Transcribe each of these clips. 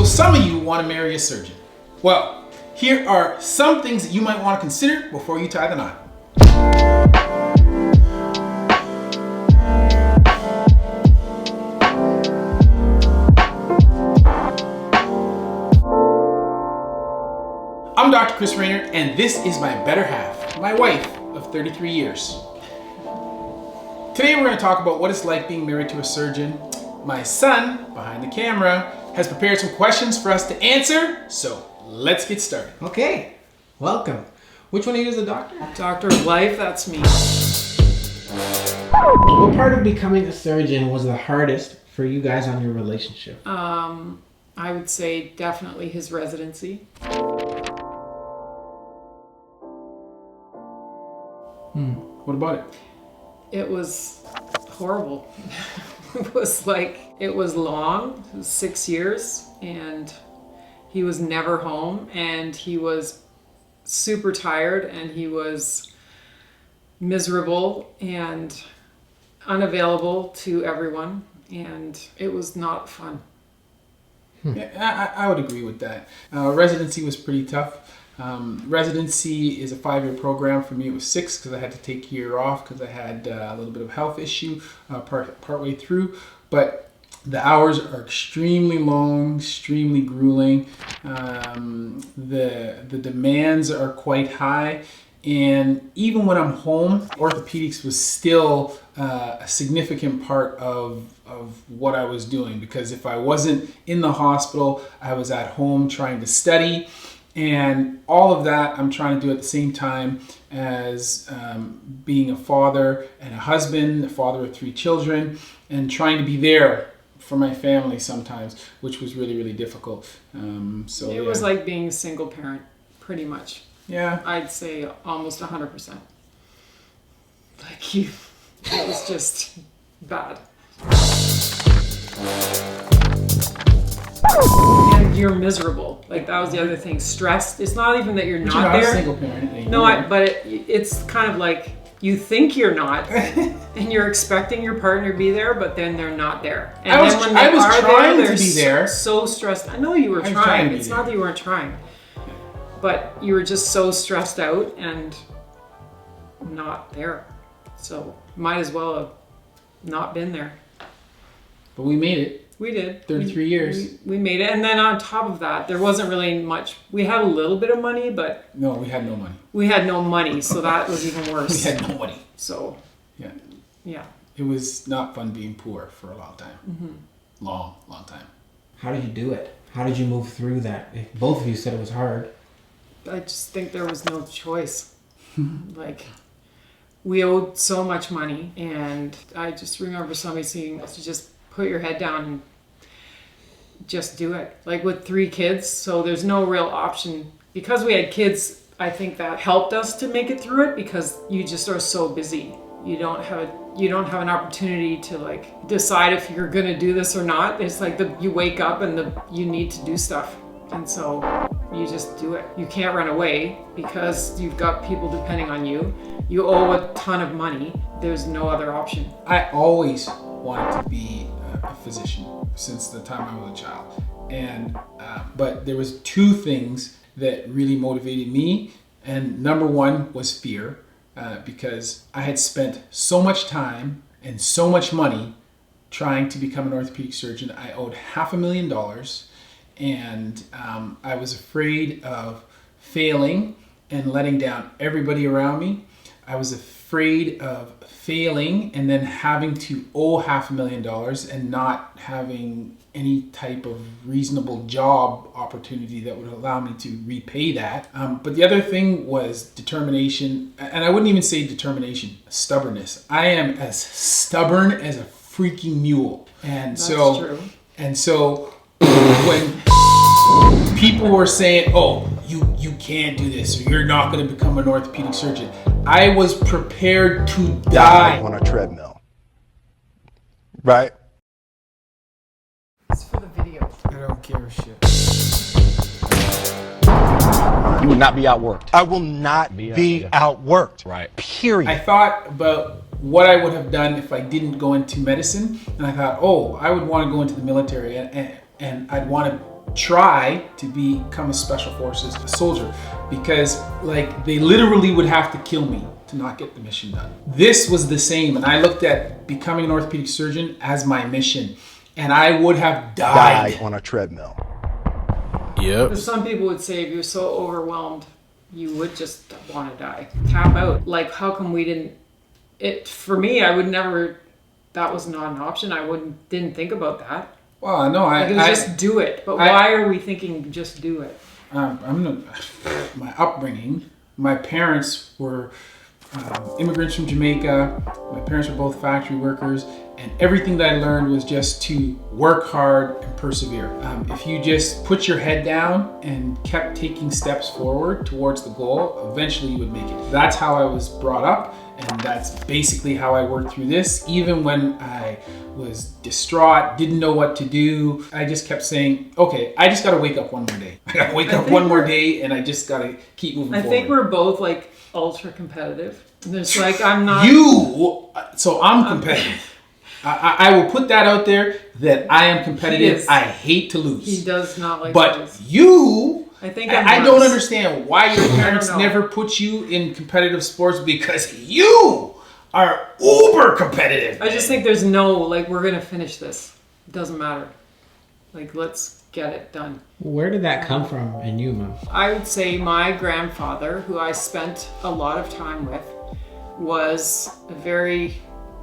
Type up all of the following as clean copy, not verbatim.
So some of you want to marry a surgeon. Well, here are some things that you might want to consider before you tie the knot. I'm Dr. Chris Raynor, and this is my better half, my wife of 33 years. Today we're going to talk about what it's like being married to a surgeon. My son, behind the camera, has prepared some questions for us to answer, so let's get started. Okay, welcome. Which one of you is the doctor? Doctor of Life, that's me. What part of becoming a surgeon was the hardest for you guys on your relationship? I would say definitely his residency. What about it? It was horrible. It was long, it was 6 years, and he was never home, and he was super tired, and he was miserable and unavailable to everyone, and it was not fun. Yeah, I would agree with that. Residency was pretty tough. Residency is a 5-year program. For me, it was 6 because I had to take a year off because I had a little bit of health issue partway through. But the hours are extremely long, extremely grueling. The demands are quite high. And even when I'm home, orthopedics was still a significant part of what I was doing, because if I wasn't in the hospital, I was at home trying to study. And all of that I'm trying to do at the same time as being a father and a husband, a father of 3 children, and trying to be there for my family sometimes, which was really, really difficult. It was like being a single parent, pretty much. Yeah. I'd say almost 100%. It was just bad. And you're miserable. That was the other thing. Stressed. It's not even that you're not there. A single parent anymore. No, but it's kind of like you think you're not, and you're expecting your partner to be there, but then they're not there. And I was trying to they're be there. So stressed. I know you were trying. It's not that you weren't trying, but you were just so stressed out and not there. So might as well have not been there. But we made it. We did. 33 years. We made it. And then on top of that, there wasn't really much. We had a little bit of money, but... No, we had no money. We had no money, so that was even worse. We had no money. So... Yeah. It was not fun being poor for a long time. Mm-hmm. Long time. How did you do it? How did you move through that? If both of you said it was hard. I just think there was no choice. We owed so much money, and I just remember somebody saying to just put your head down and just do it. With 3 kids, so there's no real option. Because we had kids, I think that helped us to make it through it, because you just are so busy. You don't have an opportunity to decide if you're gonna do this or not. It's you wake up and you need to do stuff, and so you just do it. You can't run away because you've got people depending on you. You owe a ton of money. There's no other option. I always wanted to be a physician since the time I was a child, and but there was 2 things that really motivated me, and number 1 was fear, because I had spent so much time and so much money trying to become an orthopedic surgeon. I owed $500,000, and I was afraid of failing and letting down everybody around me. I was afraid of failing and then having to owe $500,000 and not having any type of reasonable job opportunity that would allow me to repay that. But the other thing was determination, and I wouldn't even say determination, stubbornness. I am as stubborn as a freaking mule. And That's so, true. And so when people were saying, oh, you can't do this, or you're not going to become an orthopedic surgeon, I was prepared to die on a treadmill. Right? It's for the video. I don't care shit. You will not be outworked. I will not be outworked. Right. Period. I thought about what I would have done if I didn't go into medicine, and I thought, oh, I would want to go into the military, and I'd want to try to become a special forces soldier, because like they literally would have to kill me to not get the mission done. This was the same, and I looked at becoming an orthopedic surgeon as my mission, and I would have died Die on a treadmill. Yep. But some people would say if you're so overwhelmed, you would just want to die. Tap out. Like, how come we didn't? For me, I would never. That was not an option. Didn't think about that. Well, no, Like, it was just do it. But why are we thinking just do it? My upbringing. My parents were immigrants from Jamaica. My parents were both factory workers, and everything that I learned was just to work hard and persevere. If you just put your head down and kept taking steps forward towards the goal, eventually you would make it. That's how I was brought up, and that's basically how I worked through this. Even when I was distraught, didn't know what to do, I just kept saying, okay, I just gotta wake up one more day. I gotta wake up one more day, and I just gotta keep moving forward. I think we're both like ultra competitive. There's like, I'm not. So I'm competitive. I will put that out there that I am competitive. I hate to lose. He does not like but to lose. You, I don't honest. understand why your parents never put you in competitive sports, because you are uber competitive. I just think there's no, like, we're going to finish this. It doesn't matter. Like, let's get it done. Where did that come from in you, Mom? I would say my grandfather, who I spent a lot of time with, was a very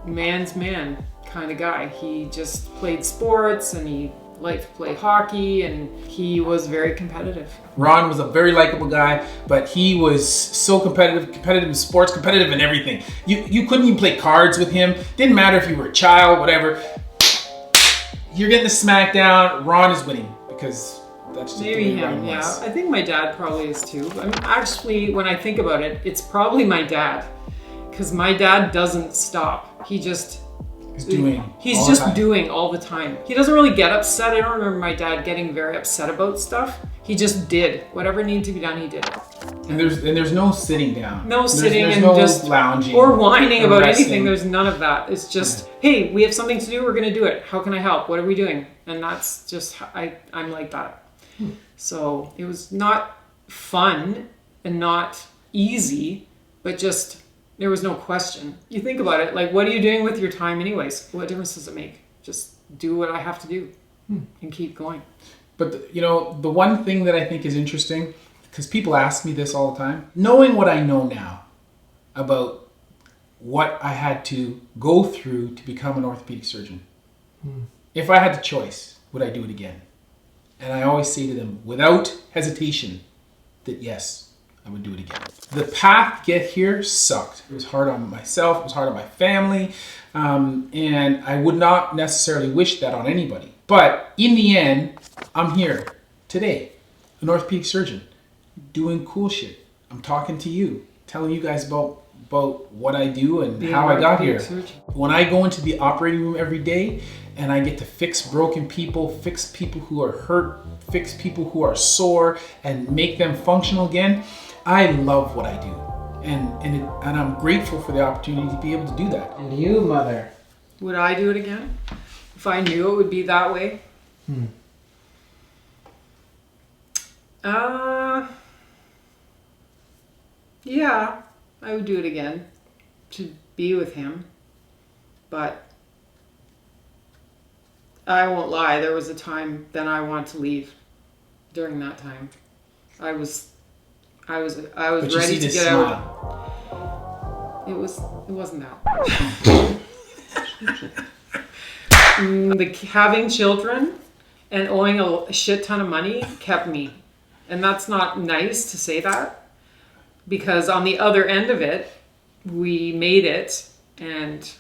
man's man kind of guy. He just played sports, and he liked to play hockey, and he was very competitive. Ron was a very likable guy, but he was so competitive in sports, competitive in everything. You couldn't even play cards with him. Didn't matter if you were a child, whatever. You're getting the smackdown. Ron is winning, because that's just maybe the way him. Ron Yeah, was. I think my dad probably is too. I mean, actually, when I think about it, it's probably my dad, because my dad doesn't stop. He's just doing all the time. He doesn't really get upset. I don't remember my dad getting very upset about stuff. He just did whatever needed to be done. He did it. And there's no sitting down. No sitting there's and no just lounging or whining about resting. anything. There's none of that. It's just, hey, we have something to do. We're gonna do it. How can I help? What are we doing? And that's just I'm like that. So it was not fun and not easy, but just. There was no question. You think about it, like, what are you doing with your time anyways? What difference does it make? Just do what I have to do and keep going. But, the one thing that I think is interesting, because people ask me this all the time, knowing what I know now about what I had to go through to become an orthopedic surgeon, if I had the choice, would I do it again? And I always say to them, without hesitation, that yes, I would do it again. The path to get here sucked. It was hard on myself, it was hard on my family, and I would not necessarily wish that on anybody. But in the end, I'm here today, an orthopedic surgeon, doing cool shit. I'm talking to you, telling you guys about what I do and how I got here. When I go into the operating room every day and I get to fix broken people, fix people who are hurt, fix people who are sore, and make them functional again, I love what I do, and I'm grateful for the opportunity to be able to do that. And you, Mother? Would I do it again? If I knew it would be that way? Yeah, I would do it again to be with him, but I won't lie, there was a time then I wanted to leave. During that time, I was ready to get out. It wasn't that. Having children and owing a shit ton of money kept me, and that's not nice to say that, because on the other end of it, we made it and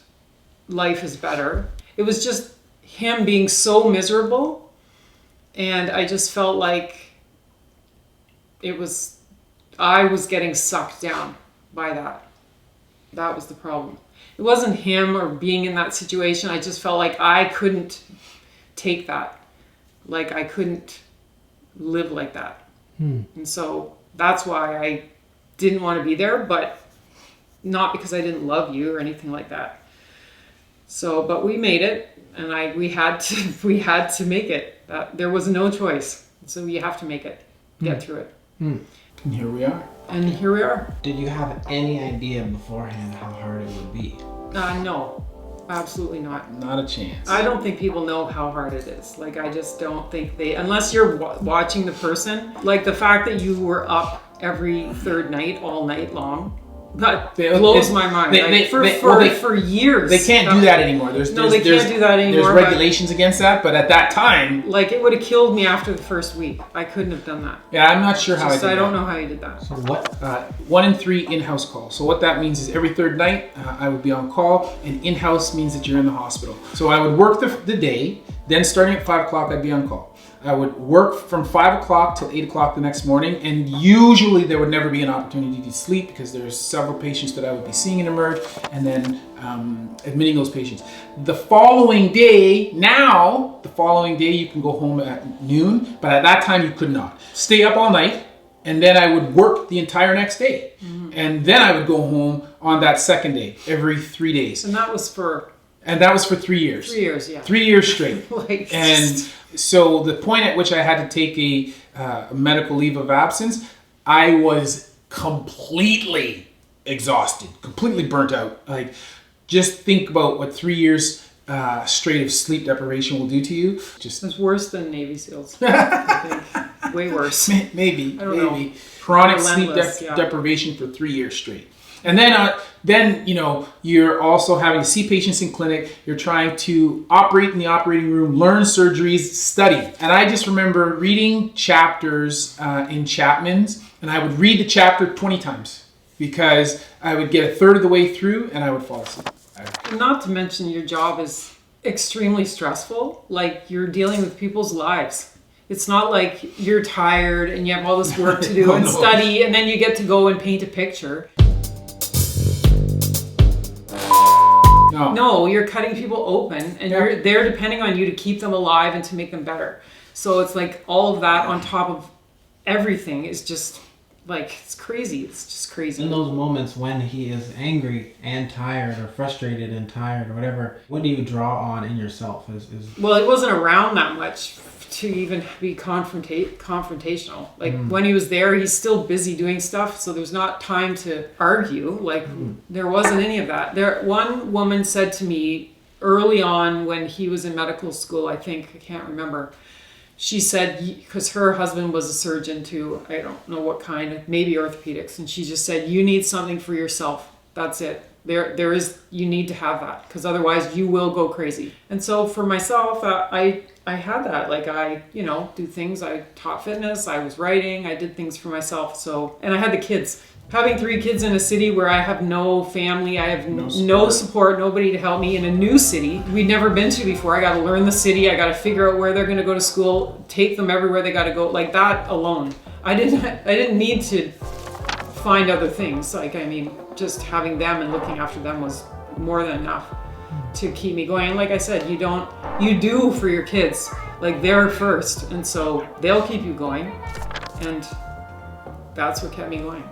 life is better. It was just him being so miserable. And I just felt like I was getting sucked down by that. That was the problem. It wasn't him or being in that situation. I just felt like I couldn't take that. Like I couldn't live like that. And so that's why I didn't want to be there, but not because I didn't love you or anything like that. So, but we made it, and we had to make it. There was no choice. So you have to make it, get through it. And here we are. And here we are. Did you have any idea beforehand how hard it would be? No, absolutely not. Not a chance. I don't think people know how hard it is. Like, I just don't think unless you're watching the person, like the fact that you were up every third night, all night long, that blows my mind. For years. They can't do that anymore. They can't do that anymore. There's regulations against that, but at that time... Like, it would have killed me after the first week. I couldn't have done that. Yeah, I'm not sure how I did that. I don't know how you did that. So what? 1 in 3 in-house calls. So what that means is every third night I would be on call, and in-house means that you're in the hospital. So I would work the day, then starting at 5 o'clock I'd be on call. I would work from 5 o'clock till 8 o'clock the next morning, and usually there would never be an opportunity to sleep because there's several patients that I would be seeing in emerge, and then admitting those patients. The following day you can go home at noon, but at that time you could not. Stay up all night, and then I would work the entire next day. And then I would go home on that second day, every 3 days. And that was for 3 years. 3 years, yeah. 3 years straight. Like, and so the point at which I had to take a medical leave of absence, I was completely exhausted, completely burnt out. Like, just think about what 3 years straight of sleep deprivation will do to you. It's worse than Navy SEALs, I think. Way worse. Maybe. I don't know. Chronic sleep Relentless, yeah. deprivation for 3 years straight. And then you know, you're also having to see patients in clinic. You're trying to operate in the operating room, learn surgeries, study. And I just remember reading chapters in Chapman's, and I would read the chapter 20 times because I would get a third of the way through and I would fall asleep. Not to mention your job is extremely stressful. Like, you're dealing with people's lives. It's not like you're tired and you have all this work to do and study, and then you get to go and paint a picture. No, you're cutting people open, and they're depending on you to keep them alive and to make them better. So it's like all of that on top of everything is just like, it's crazy. It's just crazy. In those moments when he is angry and tired, or frustrated and tired, or whatever, what do you draw on in yourself? Well, it wasn't around that much to even be confrontational. Like, when he was there, he's still busy doing stuff, so there's not time to argue. Like, there wasn't any of that. One woman said to me early on when he was in medical school, I can't remember, she said, because her husband was a surgeon too, I don't know what kind, maybe orthopedics, and she just said, you need something for yourself. That's it. You need to have that, because otherwise you will go crazy. And so for myself, I had that. Like, I, do things. I taught fitness, I was writing, I did things for myself. So, and I had the kids. Having 3 kids in a city where I have no family, I have no support, nobody to help me in a new city we'd never been to before. I got to learn the city. I got to figure out where they're going to go to school, take them everywhere they got to go. Like, that alone, I didn't need to find other things. Like, I mean, just having them and looking after them was more than enough to keep me going. And like I said, you do for your kids. Like, they're first, and so they'll keep you going, and that's what kept me going.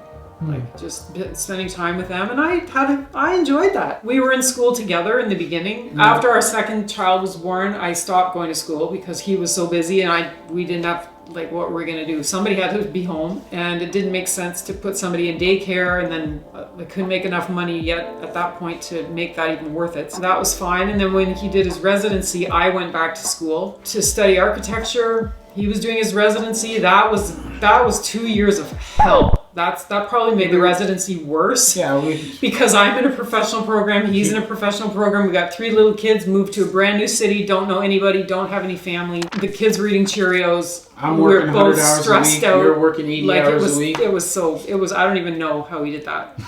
Like, just spending time with them, and I enjoyed that. We were in school together in the beginning. After our second child was born, I stopped going to school because he was so busy, and we didn't have, like, what were we going to do? Somebody had to be home, and it didn't make sense to put somebody in daycare, and then I couldn't make enough money yet at that point to make that even worth it. So that was fine. And then when he did his residency, I went back to school to study architecture. He was doing his residency. That was 2 years of hell. That probably made the residency worse. Yeah, because I'm in a professional program, he's in a professional program. We got 3 little kids, moved to a brand new city, don't know anybody, don't have any family. The kids were eating Cheerios. I'm working 100 both hours stressed a week. out. You're working 80 hours a week. It was I don't even know how he did that.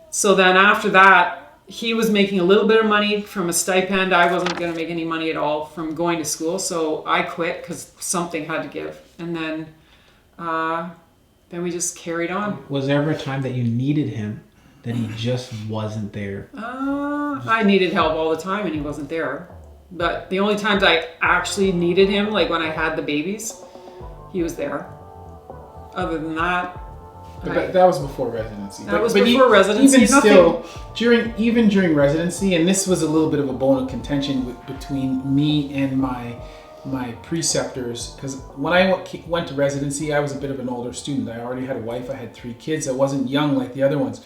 So then after that, he was making a little bit of money from a stipend. I wasn't going to make any money at all from going to school, so I quit because something had to give. And then we just carried on. Was there ever a time that you needed him, that he just wasn't there? I needed help all the time, and he wasn't there. But the only times I actually needed him, like when I had the babies, he was there. Other than that, but that was before residency. That was before residency. Even still, during residency, and this was a little bit of a bone of contention between me and my my preceptors, because when I went to residency, I was a bit of an older student. I already had a wife, I had 3 kids. I wasn't young like the other ones.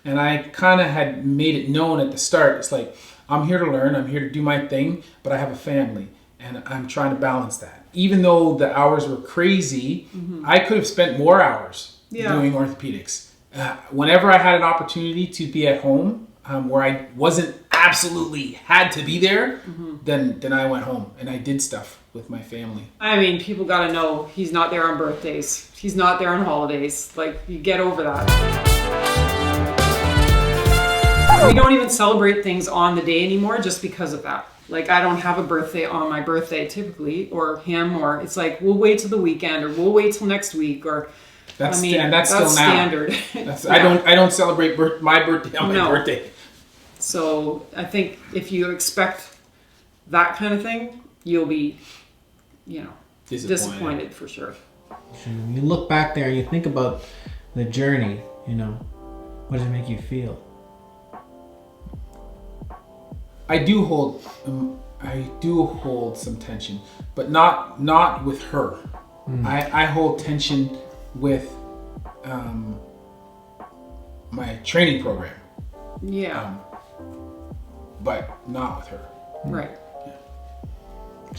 And I kind of had made it known at the start, it's like, I'm here to learn, I'm here to do my thing, but I have a family, and I'm trying to balance that. Even though the hours were crazy, I could have spent more hours doing orthopedics. Whenever I had an opportunity to be at home, where I wasn't absolutely had to be there, then I went home and I did stuff with my family. I mean, people got to know he's not there on birthdays. He's not there on holidays. Like, you get over that. We don't even celebrate things on the day anymore just because of that. Like, I don't have a birthday on my birthday typically, or him, or it's like, we'll wait till the weekend, or we'll wait till next week, or that's still standard. I don't celebrate my birthday on my birthday. So I think if you expect that kind of thing, you'll be, disappointed for sure. You look back there and you think about the journey, what does it make you feel? I do hold some tension, but not with her. I hold tension with my training program. Yeah. But not with her. Right.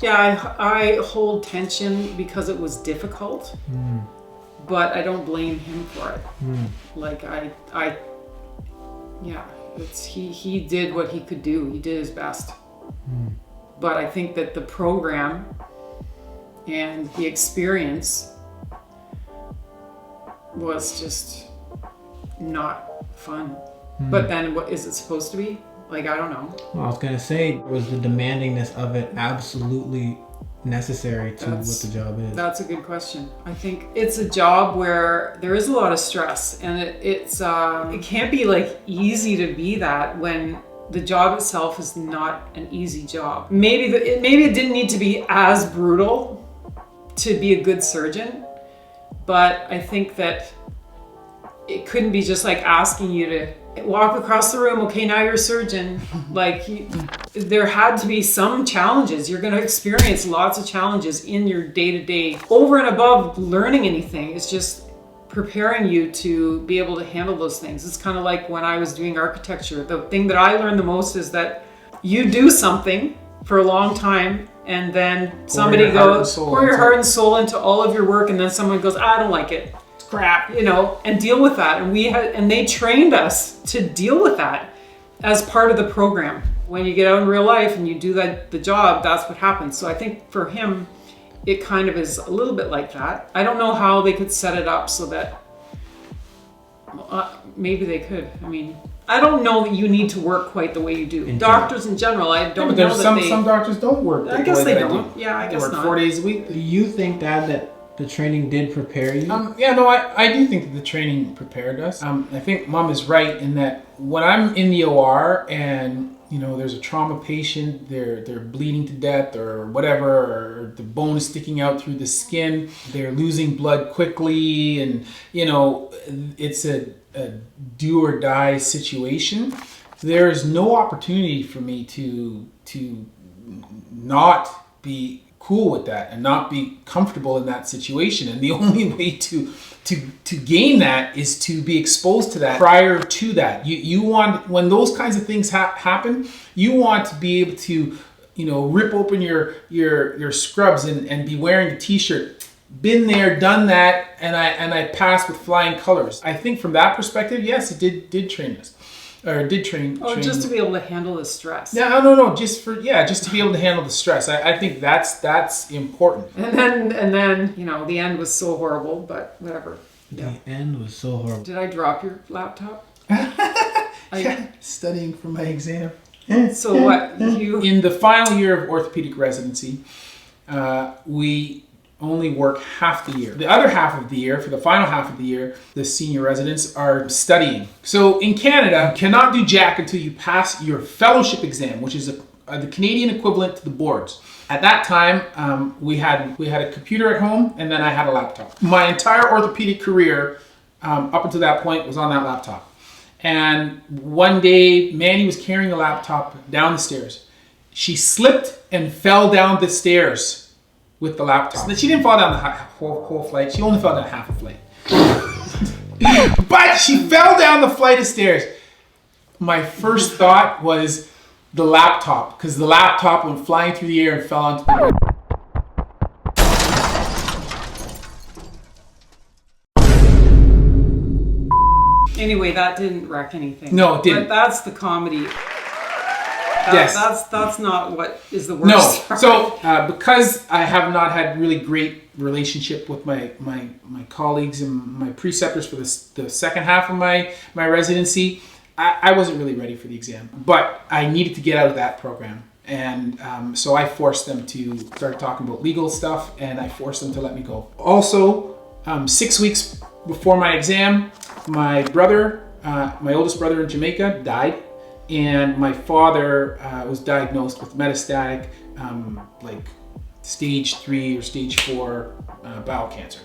Yeah, I hold tension because it was difficult, but I don't blame him for it. Like he did what he could do. He did his best. But I think that the program and the experience was just not fun. But then what is it supposed to be? Like, I don't know. Well, I was gonna say, was the demandingness of it absolutely necessary to what the job is? That's a good question. I think it's a job where there is a lot of stress, and it can't be like easy to be that when the job itself is not an easy job. Maybe it didn't need to be as brutal to be a good surgeon, but I think that it couldn't be just like asking you to walk across the room, okay, now you're a surgeon. Like, there had to be some challenges. You're going to experience lots of challenges in your day-to-day. Over and above learning anything, it's just preparing you to be able to handle those things. It's kind of like when I was doing architecture. The thing that I learned the most is that you do something for a long time, and then somebody goes, pour your heart and soul into all of your work, and then someone goes, I don't like it. Crap, and deal with that. And they trained us to deal with that as part of the program. When you get out in real life and you do the job, that's what happens. So I think for him, it kind of is a little bit like that. I don't know how they could set it up so that maybe they could. I mean, I don't know that you need to work quite the way you do. Doctors in general, I don't know that some doctors don't work. I guess they don't. Yeah, I guess not. They work 4 days a week. Do you think, Dad, that the training did prepare you? I do think that the training prepared us. I think Mom is right in that when I'm in the OR and there's a trauma patient, they're bleeding to death or whatever, or the bone is sticking out through the skin, they're losing blood quickly, and it's a do or die situation. There is no opportunity for me to not be cool with that and not be comfortable in that situation, and the only way to gain that is to be exposed to that prior to that. You want, when those kinds of things happen, you want to be able to rip open your scrubs and be wearing a t-shirt, been there, done that, and I passed with flying colors. I think from that perspective, yes, it did train us. Or did train. Oh, just to be able to handle the stress. Yeah, no, just to be able to handle the stress. I think that's important. And then the end was so horrible, but whatever. The end was so horrible. Did I drop your laptop? Studying for my exam. So what in the final year of orthopedic residency, we only work half the year. The other half of the year, for the final half of the year, the senior residents are studying. So in Canada, you cannot do jack until you pass your fellowship exam, which is the Canadian equivalent to the boards. At that time, we had a computer at home, and then I had a laptop. My entire orthopedic career, up until that point, was on that laptop. And one day, Mandy was carrying a laptop down the stairs. She slipped and fell down the stairs with the laptop. She didn't fall down the whole flight. She only fell down half a flight. But she fell down the flight of stairs. My first thought was the laptop, because the laptop went flying through the air and fell onto the ground. Anyway, that didn't wreck anything. No, it didn't. But that's the comedy. Yes. That's not what is the worst. No. So because I have not had really great relationship with my colleagues and my preceptors for the second half of my residency, I wasn't really ready for the exam. But I needed to get out of that program. And so I forced them to start talking about legal stuff, and I forced them to let me go. Also, 6 weeks before my exam, my brother, my oldest brother in Jamaica, died. And my father was diagnosed with metastatic, like stage 3 or stage 4 bowel cancer.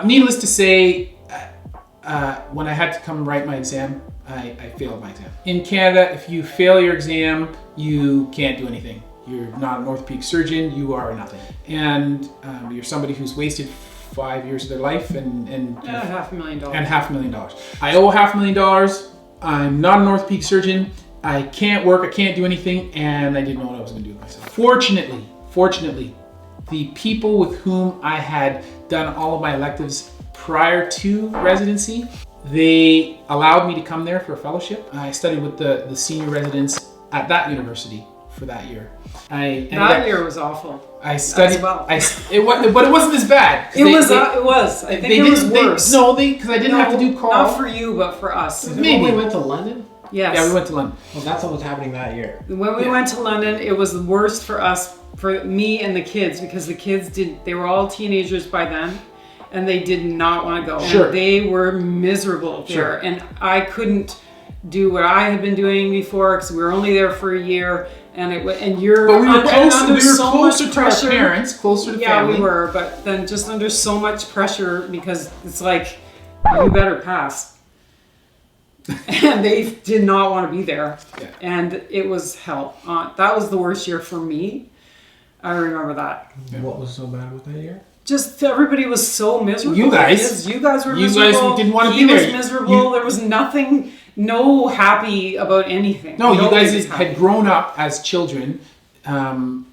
Needless to say, when I had to come write my exam, I failed my exam. In Canada, if you fail your exam, you can't do anything. You're not an orthopedic surgeon, you are nothing. And you're somebody who's wasted 5 years of their life and $500,000. And $500,000. I owe $500,000. I'm not an orthopedic surgeon. I can't work, I can't do anything, and I didn't know what I was going to do with myself. Fortunately, the people with whom I had done all of my electives prior to residency, they allowed me to come there for a fellowship. I studied with the senior residents at that university for that year. That year was awful. I studied. Well. But it wasn't as bad. It was. I think it was worse. Because I didn't have to do call. Not for you, but for us. Maybe we went to London. Yes. Yeah, we went to London. Well, that's what was happening that year. When we went to London, it was the worst for us, for me and the kids, because the kids they were all teenagers by then, and they did not want to go. Sure. And they were miserable there. Sure. And I couldn't do what I had been doing before, because we were only there for a year. And you're But we were closer to our pressure. parents, closer to family. Yeah, we were, but then just under so much pressure, because it's like, you better pass. And they did not want to be there. Yeah. And it was hell. That was the worst year for me. I remember that. Yeah. What was so bad with that year? Just everybody was so miserable. You guys were You miserable. guys didn't want to be He there. was miserable. There was nothing, no happy about anything. No, you Nobody guys was happy. had grown up as children.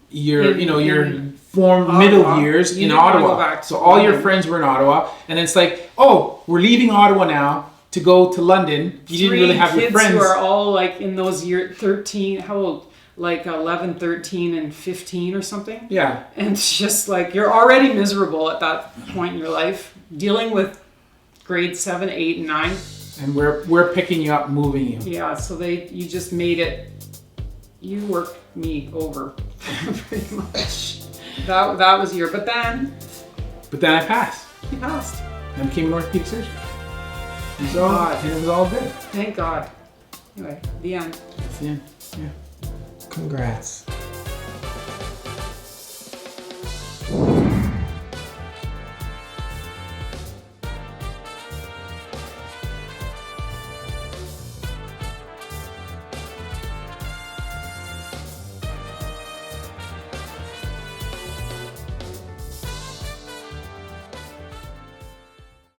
Your Ottawa. middle years You in didn't wanna go Ottawa. back to So all your London. friends were in Ottawa, and it's like, oh, we're leaving Ottawa now to go to London. You didn't really have your friends. Kids who are all like in those years, 13, how old? Like 11, 13, and 15 or something. Yeah. And it's just like, you're already miserable at that point in your life, dealing with grade 7, 8, and 9. And we're picking you up, moving you. Yeah, so you just made it, you worked me over, pretty much. That was your, but then I passed. you passed. And I became an orthopedic surgeon. And it was all good. Thank God. Anyway, the end. That's the end. Yeah. Congrats.